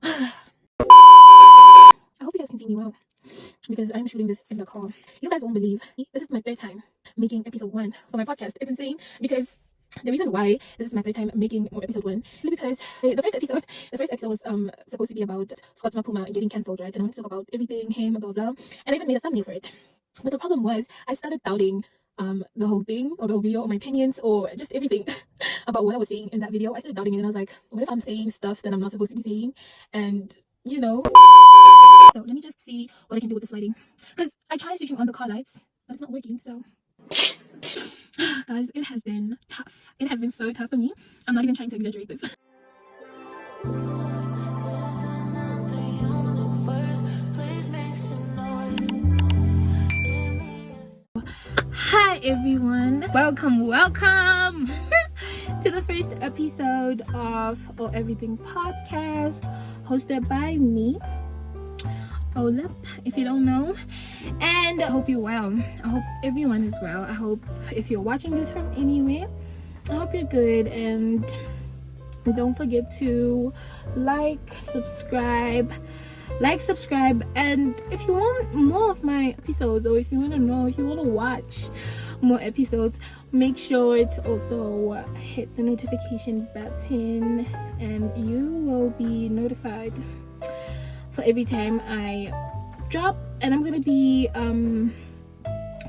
I hope you guys can see me well because I'm shooting this in the car. You guys won't believe this is my third time making episode 1 for my podcast. It's insane because the reason why this is my third time making episode 1 is because the first episode was supposed to be about Scott Mapuma getting cancelled, right? And I wanted to talk about everything, him, blah blah, and I even made a thumbnail for it. But the problem was I started doubting the whole thing or the whole video or my opinions or just everything about what I was saying in that video. I started doubting it and I was like, what if I'm saying stuff that I'm not supposed to be saying? And you know, so let me just see what I can do with this lighting, because I tried switching on the car lights but it's not working. So guys, it has been tough. It has been so tough for me. I'm not even trying to exaggerate this. Hi everyone, welcome to the first episode of Oh Everything podcast, hosted by me, Olap, if you don't know. And I hope you're well. I hope everyone is well. I hope if you're watching this from anywhere, I hope you're good. And don't forget to subscribe, and if you want more of my episodes, or if you want to watch more episodes, make sure to also hit the notification button and you will be notified for every time I drop. And I'm gonna be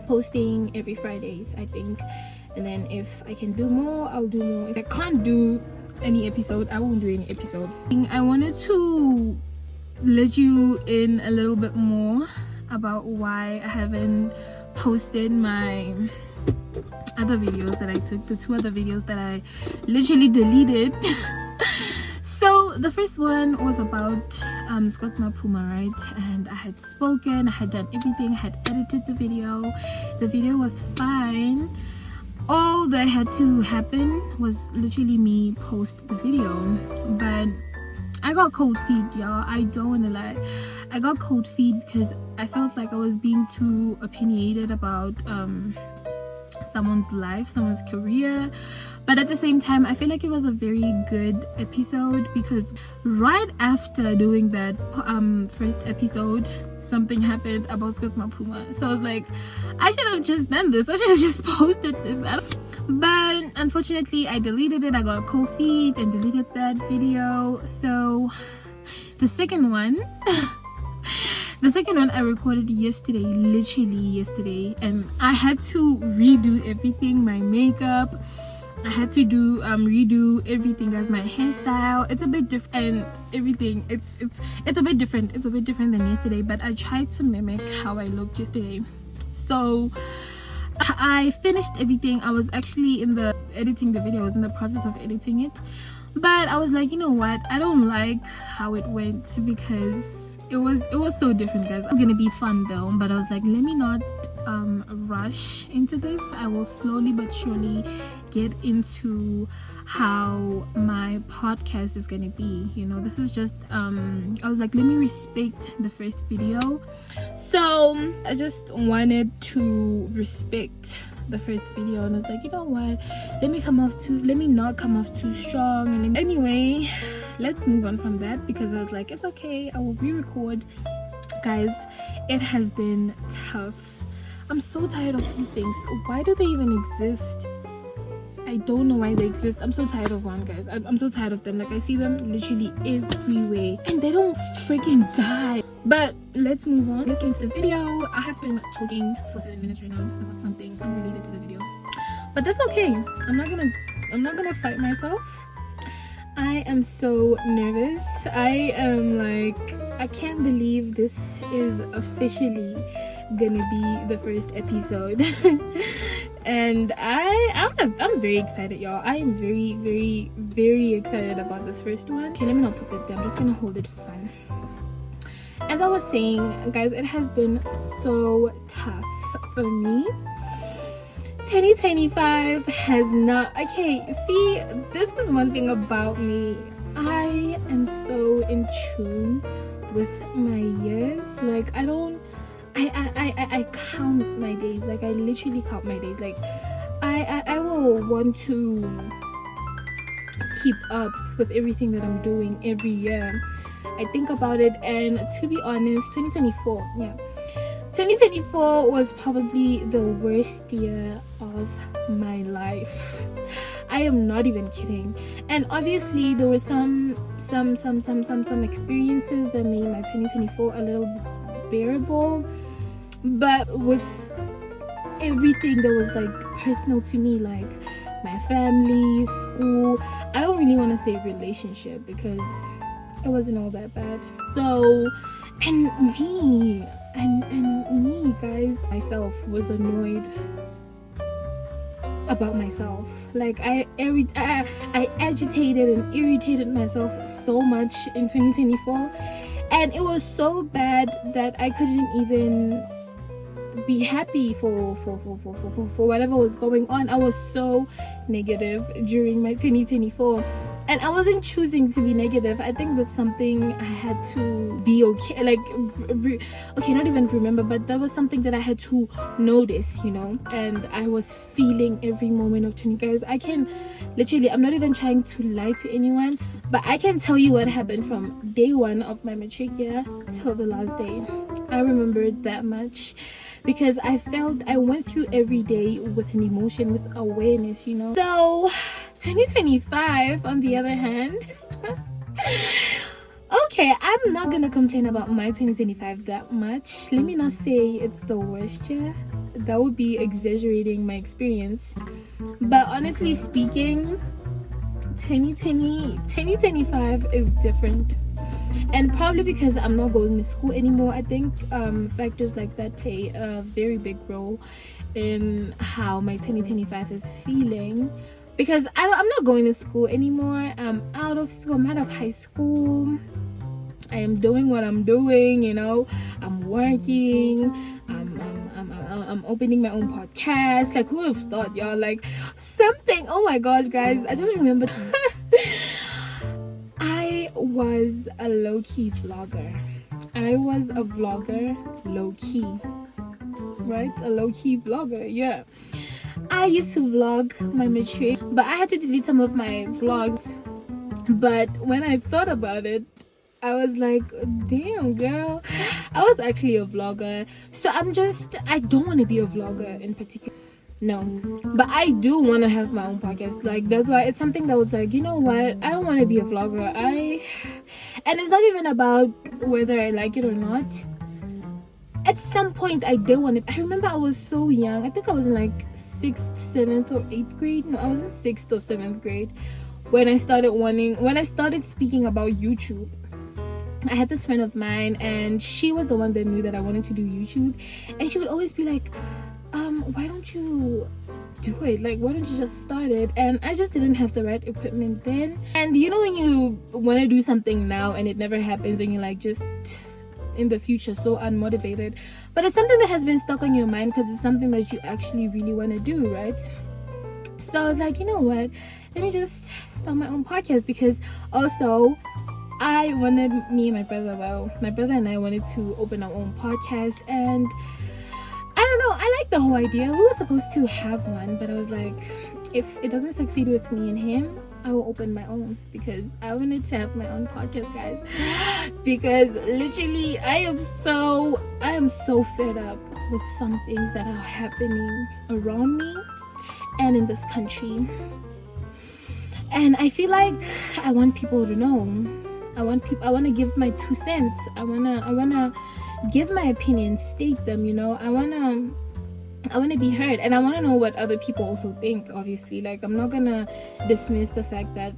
posting every Fridays, I think, and then if I can do more, I'll do more. If I can't do any episode, I won't do any episode. I wanted to let you in a little bit more about why I haven't posted my other videos that I took, the 2 other videos that I literally deleted. So the first one was about Scott Mapuma, right? And I had spoken, I had done everything, I had edited the video. The video was fine. All that had to happen was literally me post the video. But I got cold feet, y'all. I don't wanna lie. I got cold feet because I felt like I was being too opinionated about someone's life, someone's career. But at the same time, I feel like it was a very good episode because right after doing that first episode, something happened about Scott Mapuma. So I was like, I should have just done this. I should have just posted this. But unfortunately, I deleted it. I got cold feet and deleted that video. So the second one I recorded literally yesterday, and I had to redo everything, my makeup. I had to redo everything, guys. My hairstyle, it's a bit different, and everything, it's a bit different. It's a bit different than yesterday, but I tried to mimic how I looked yesterday. So I finished everything. I was actually editing the video. I was in the process of editing it, but I was like, you know what, I don't like how it went because it was so different, guys. It's gonna be fun though, but I was like, let me not rush into this. I will slowly but surely get into how my podcast is gonna be. You know, this is just I was like, let me respect the first video. So I just wanted to respect the first video, and I was like, you know what, let me not come off too strong. And anyway, let's move on from that, because I was like, it's okay, I will re-record. Guys, it has been tough. I'm so tired of these things. Why do they even exist? I don't know why they exist. I'm so tired of one, guys. I'm so tired of them. Like, I see them literally everywhere and they don't freaking die. But let's move on. Let's get into this video. I have been talking for 7 minutes right now about something unrelated to the video, but that's okay. I'm not gonna fight myself. I am so nervous. I am like, I can't believe this is officially gonna be the first episode. And I'm very excited, y'all. I am very, very, very excited about this first one. Okay, let me not put that there. I'm just gonna hold it for fun. As I was saying, guys, it has been so tough for me. 2025 has not, okay, see, this is one thing about me. I am so in tune with my years. Like, I count my days. Like, I literally count my days. Like, I will want to keep up with everything that I'm doing every year. I think about it, and to be honest, 2024 was probably the worst year of my life. I am not even kidding. And obviously there were some experiences that made my 2024 a little bearable, but with everything that was like personal to me, like my family, school, I don't really want to say relationship because it wasn't all that bad. So, and me guys, myself was annoyed about myself. Like I agitated and irritated myself so much in 2024, and it was so bad that I couldn't even be happy for whatever was going on. I was so negative during my 2024, and I wasn't choosing to be negative. I think that's something I had to be okay, like not even remember, but that was something that I had to notice, you know. And I was feeling every moment of 20. Guys, I can literally, I'm not even trying to lie to anyone, but I can tell you what happened from day one of my matric year till the last day. I remember it that much because I went through every day with an emotion, with awareness, you know. So 2025 on the other hand, okay, I'm not gonna complain about my 2025 that much. Let me not say it's the worst year, that would be exaggerating my experience, but honestly speaking, 2025 is different. And probably because I'm not going to school anymore, I think factors like that play a very big role in how my 2025 is feeling. Because I'm not going to school anymore. I'm out of school. I'm out of high school. I am doing what I'm doing, you know. I'm working. I'm opening my own podcast. Like, who would have thought, y'all? Like, something. Oh my gosh, guys. I just remembered. I was a low-key vlogger. I was a vlogger, low-key. Right? A low-key vlogger, yeah. I used to vlog my matric, but I had to delete some of my vlogs. But when I thought about it, I was like, damn girl, I was actually a vlogger. So I don't want to be a vlogger in particular. No, but I do want to have my own podcast. Like, that's why it's something that was like, you know what, I don't want to be a vlogger. And it's not even about whether I like it or not. At some point I did want to. I remember I was so young. I think I was in like 6th, 7th or 8th grade. No, I was in 6th or 7th grade when I started speaking about YouTube. I had this friend of mine, and she was the one that knew that I wanted to do YouTube, and she would always be like, why don't you do it? Like, why don't you just start it? And I just didn't have the right equipment then. And you know when you want to do something now and it never happens, and you're like just in the future so unmotivated, but it's something that has been stuck on your mind because it's something that you actually really want to do, right? So I was like, you know what, let me just start my own podcast. Because also my brother and I wanted to open our own podcast, and I don't know, I like the whole idea. We were supposed to have one, but I was like, if it doesn't succeed with me and him, I will open my own, because I wanted to have my own podcast, guys. Because literally I am so fed up with some things that are happening around me and in this country, and I feel like I want people to know. I want to give my 2 cents. I wanna give my opinion, state them, you know. I wanna be heard, and I want to know what other people also think, obviously. Like, I'm not gonna dismiss the fact that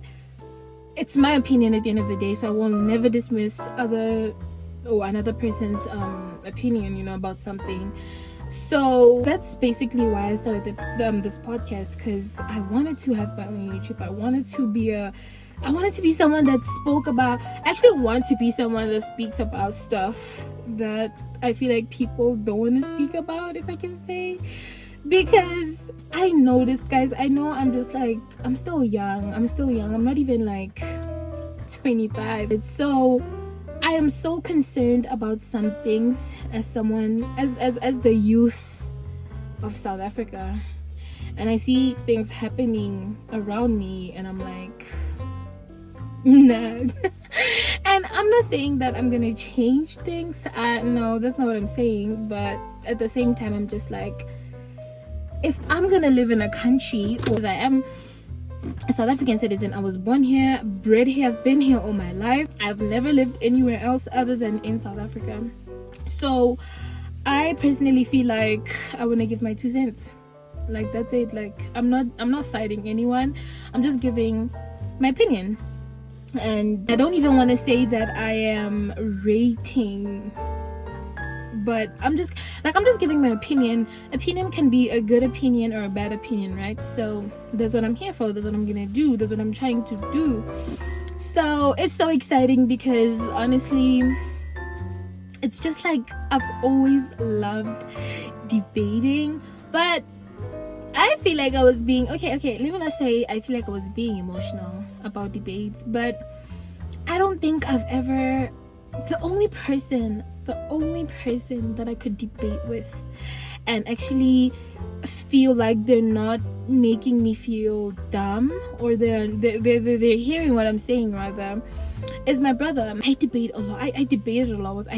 it's my opinion at the end of the day, so I will never dismiss another person's opinion, you know, about something. So that's basically why I started this podcast, because I wanted to have my own YouTube. I wanted to be someone that want to be someone that speaks about stuff that I feel like people don't want to speak about, if I can say. Because I noticed, guys, I know I'm still young. I'm not even like 25. So I am so concerned about some things as someone, as the youth of South Africa. And I see things happening around me, and I'm like, Nah. And I'm not saying that I'm gonna change things. No, that's not what I'm saying. But at the same time, I'm just like, if I'm gonna live in a country, because I am a South African citizen, I was born here, bred here, I've been here all my life. I've never lived anywhere else other than in South Africa. So I personally feel like I want to give my 2 cents. Like, that's it. Like, I'm not fighting anyone. I'm just giving my opinion. And I don't even want to say that I am rating, but I'm just giving my opinion. Opinion can be a good opinion or a bad opinion, right? So that's what I'm here for. That's what I'm gonna do. That's what I'm trying to do. So it's so exciting because honestly, it's just like I've always loved debating, but I feel like I was being let me not say I feel like I was being emotional about debates, but I don't think I've ever, the only person that I could debate with and actually feel like they're not making me feel dumb, or they're hearing what I'm saying rather, is my brother. I debate a lot. I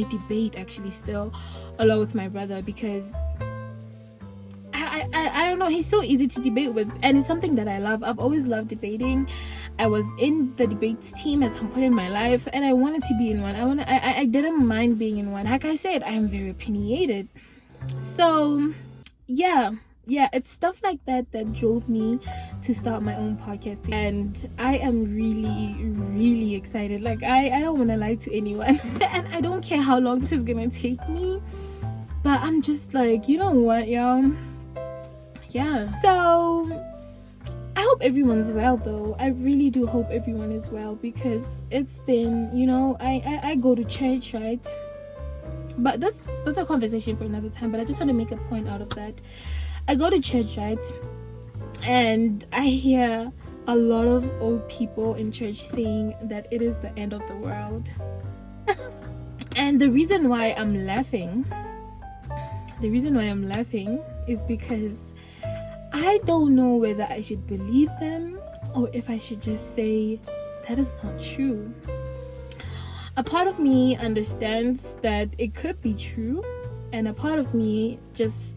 debate actually still a lot with my brother because I don't know, he's so easy to debate with, and it's something that I love. I've always loved debating. I was in the debates team at some point in my life, and I wanted to be in one. I didn't mind being in one. Like I said, I am very opinionated. So yeah, it's stuff like that that drove me to start my own podcast, and I am really excited. Like I don't want to lie to anyone and I don't care how long this is gonna take me, but I'm just like, you know what, y'all? Yeah, so I hope everyone's well though. I really do hope everyone is well, because it's been, you know, I go to church, right? But that's a conversation for another time, but I just want to make a point out of that. I go to church, right? And I hear a lot of old people in church saying that it is the end of the world. And the reason why I'm laughing is because I don't know whether I should believe them or if I should just say that is not true. A part of me understands that it could be true, and a part of me just